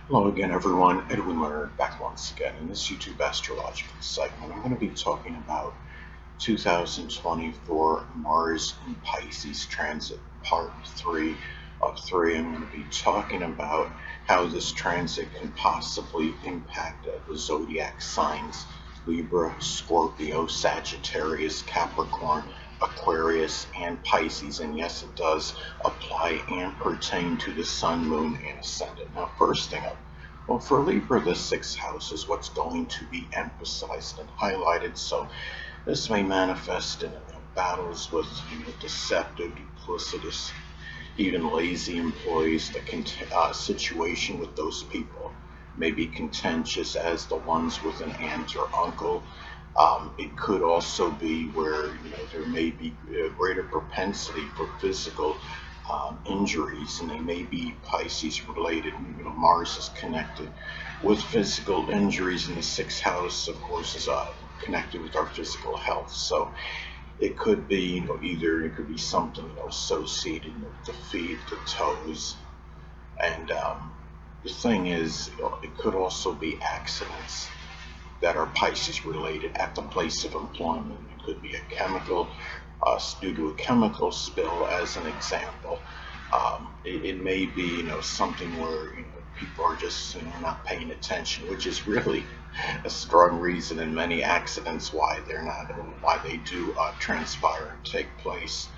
Hello again, everyone. Edwin Learnard back once again in this YouTube astrological segment. I'm going to be talking about 2024 Mars in Pisces transit, part 3 of 3. I'm going to be talking about how this transit can possibly impact the zodiac signs Libra, Scorpio, Sagittarius, Capricorn, Aquarius, and Pisces. And yes, it does apply and pertain to the Sun, Moon, and Ascendant. Now, first thing up, well, for Libra, the sixth house is what's going to be emphasized and highlighted. So this may manifest in battles with deceptive, duplicitous, even lazy employees. The situation with those people may be contentious as the ones with an aunt or uncle. It could also be where there may be a greater propensity for physical injuries, and they may be Pisces related. Mars is connected with physical injuries, and the sixth house, of course, is connected with our physical health. So it could be, either it could be something associated with the feet, the toes, and the thing is, it could also be accidents that are Pisces related at the place of employment. It could be a chemical, due to a chemical spill, as an example. It may be, something where people are just not paying attention, which is really a strong reason in many accidents why why they do transpire and take place.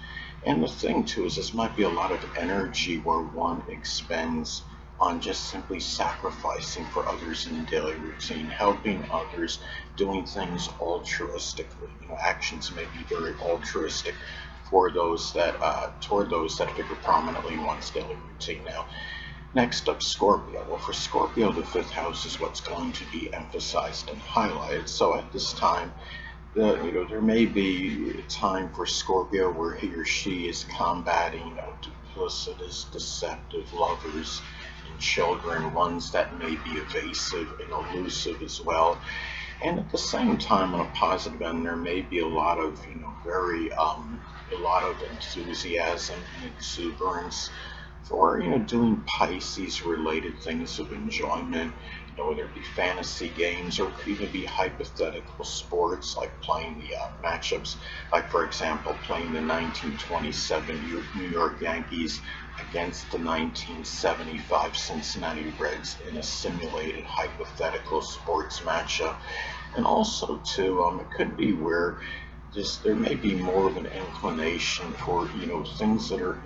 And the thing too is this might be a lot of energy where one expends on just simply sacrificing for others in the daily routine, helping others, doing things altruistically. Actions may be very altruistic for those that toward those that figure prominently in one's daily routine. Now, next up, Scorpio. Well, for Scorpio, the fifth house is what's going to be emphasized and highlighted. So at this time, there may be a time for Scorpio where he or she is combating, duplicitous, deceptive lovers and children, ones that may be evasive and elusive as well. And at the same time, on a positive end, there may be a lot of, a lot of enthusiasm and exuberance for, doing Pisces related things of enjoyment, whether it be fantasy games or it could even be hypothetical sports like playing the matchups, like for example, playing the 1927 New York Yankees against the 1975 Cincinnati Reds in a simulated hypothetical sports matchup. And also, too, it could be where there may be more of an inclination for things that are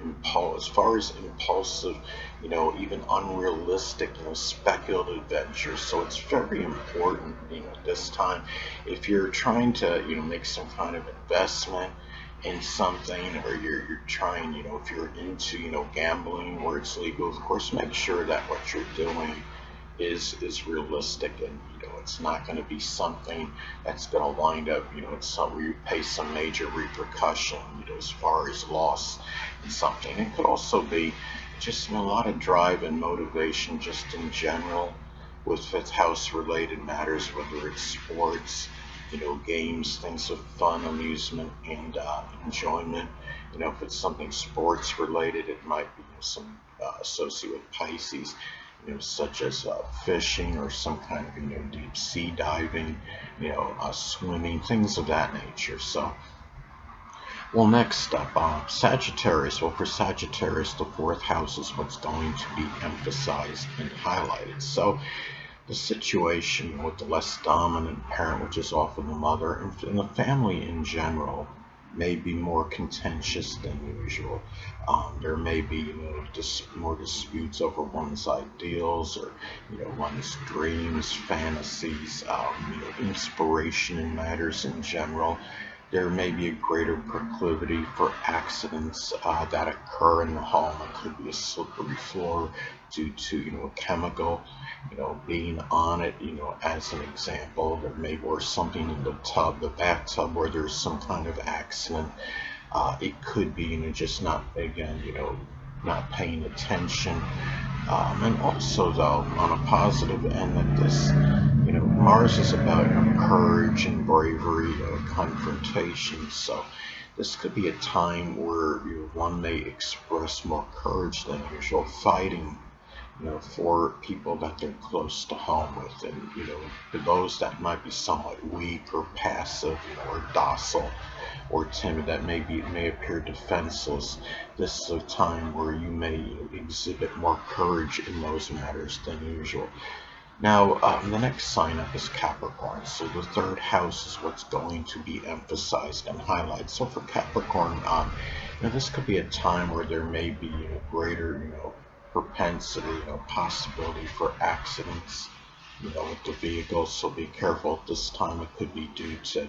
as far as impulsive, even unrealistic, speculative ventures. So it's very important, this time, if you're trying to make some kind of investment in something, or you're trying, if you're into gambling where it's legal, of course make sure that what you're doing is realistic, and it's not going to be something that's going to wind up, it's something where you pay some major repercussion, as far as loss in something. It could also be just a lot of drive and motivation just in general with fifth house related matters, whether it's sports, games, things of fun, amusement, and enjoyment. If it's something sports related, it might be some associated with Pisces, such as fishing or some kind of deep sea diving, swimming, things of that nature. So, well, next up, Sagittarius. Well, for Sagittarius, the fourth house is what's going to be emphasized and highlighted. So, the situation with the less dominant parent, which is often the mother, and the family in general, may be more contentious than usual. There may be, more disputes over one's ideals, or one's dreams, fantasies, inspiration in matters in general. There may be a greater proclivity for accidents that occur in the home. It could be a slippery floor due to a chemical being on it, as an example. There may be, or something in the bathtub, where there's some kind of accident. It could be, just not, again, not paying attention. And also, though, on a positive end, that this, Mars is about courage and bravery, confrontation. So this could be a time where one may express more courage than usual, fighting, for people that they're close to home with, and for those that might be somewhat weak or passive, or docile or timid, that may appear defenseless. This is a time where you may exhibit more courage in those matters than usual. Now, the next sign up is Capricorn. So the third house is what's going to be emphasized and highlighted. So for Capricorn, this could be a time where there may be greater, propensity, possibility for accidents, with the vehicle. So be careful at this time. It could be due to,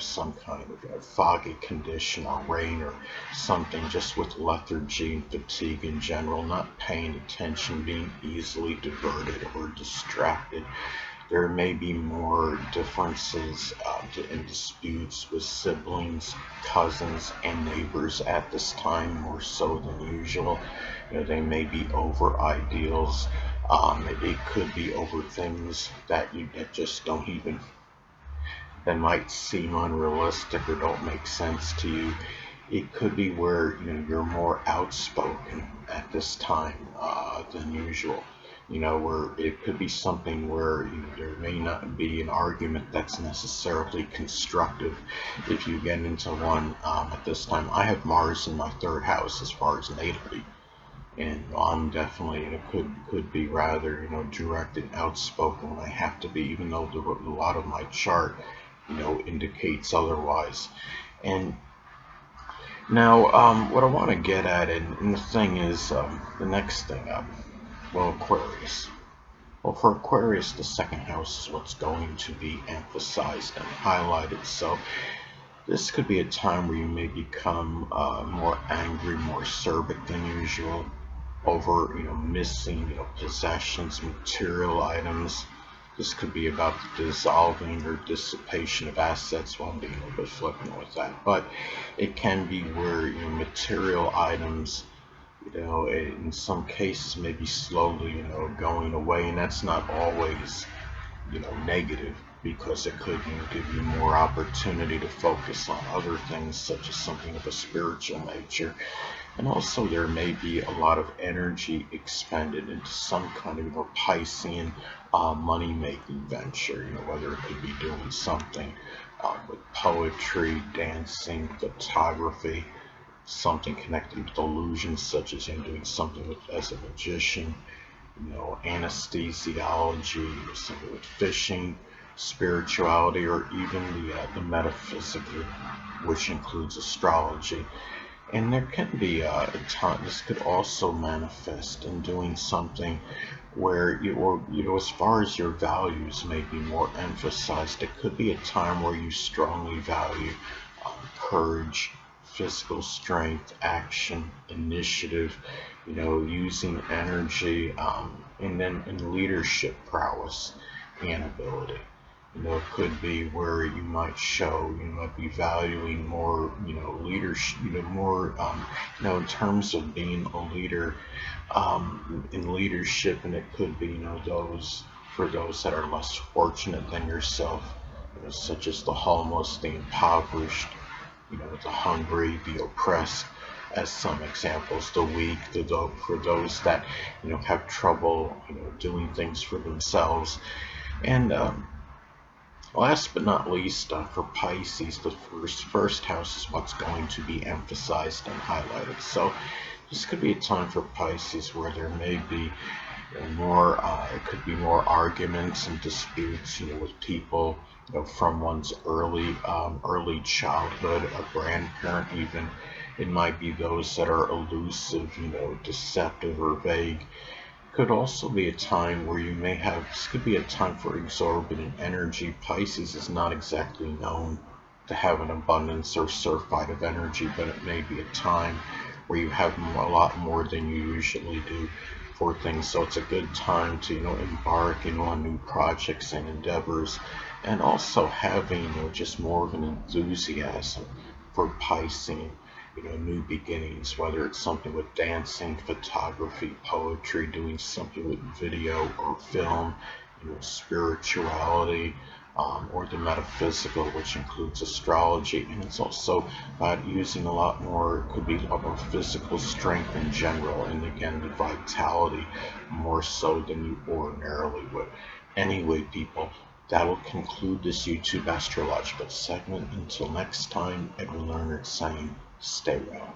some kind of foggy condition or rain or something, just with lethargy and fatigue in general, not paying attention, being easily diverted or distracted. There may be more differences and disputes with siblings, cousins, and neighbors at this time, more so than usual. They may be over ideals. It could be over things that just don't even, that might seem unrealistic or don't make sense to you. It could be where you're more outspoken at this time than usual. Where it could be something where there may not be an argument that's necessarily constructive if you get into one at this time. I have Mars in my third house as far as natally, and I'm definitely, it could be rather, direct and outspoken when I have to be, even though a lot of my chart, indicates otherwise. And now, what I want to get at, and the thing is, the next thing up, well, Aquarius. Well, for Aquarius, the second house is what's going to be emphasized and highlighted. So this could be a time where you may become more angry, more acerbic than usual over, missing, possessions, material items. This could be about the dissolving or dissipation of assets. Well, I'm being a little bit flippant with that, but it can be where material items, in some cases maybe slowly, going away, and that's not always, negative, because it could give you more opportunity to focus on other things, such as something of a spiritual nature. And also there may be a lot of energy expended into some kind of Piscean money-making venture, whether it could be doing something with poetry, dancing, photography, something connected with illusions, such as doing something as a magician, anesthesiology, or something with fishing, spirituality, or even the metaphysical, which includes astrology. And there can be a time, this could also manifest in doing something where as far as your values may be more emphasized. It could be a time where you strongly value courage, physical strength, action, initiative, using energy, and then in leadership prowess and ability. It could be where you might be valuing more, leadership, more, in terms of being a leader, in leadership, and it could be, for those that are less fortunate than yourself, such as the homeless, the impoverished, the hungry, the oppressed, as some examples, the weak, for those that, have trouble, doing things for themselves. And, last but not least, for Pisces, the first house is what's going to be emphasized and highlighted. So this could be a time for Pisces where there may be more, it could be more arguments and disputes, with people, from one's early childhood, a grandparent even. It might be those that are elusive, deceptive or vague. Could also be a time where this could be a time for exorbitant energy. Pisces is not exactly known to have an abundance or surfeit of energy, but it may be a time where you have a lot more than you usually do for things. So it's a good time to, embark, on new projects and endeavors, and also having, just more of an enthusiasm for Piscean, new beginnings, whether it's something with dancing, photography, poetry, doing something with video or film, spirituality, or the metaphysical, which includes astrology. And it's also about using a lot more, could be a lot more physical strength in general, and again, the vitality more so than you ordinarily would. Anyway, people, that will conclude this YouTube astrological segment. Until next time, Edwin Learnard saying, stay well.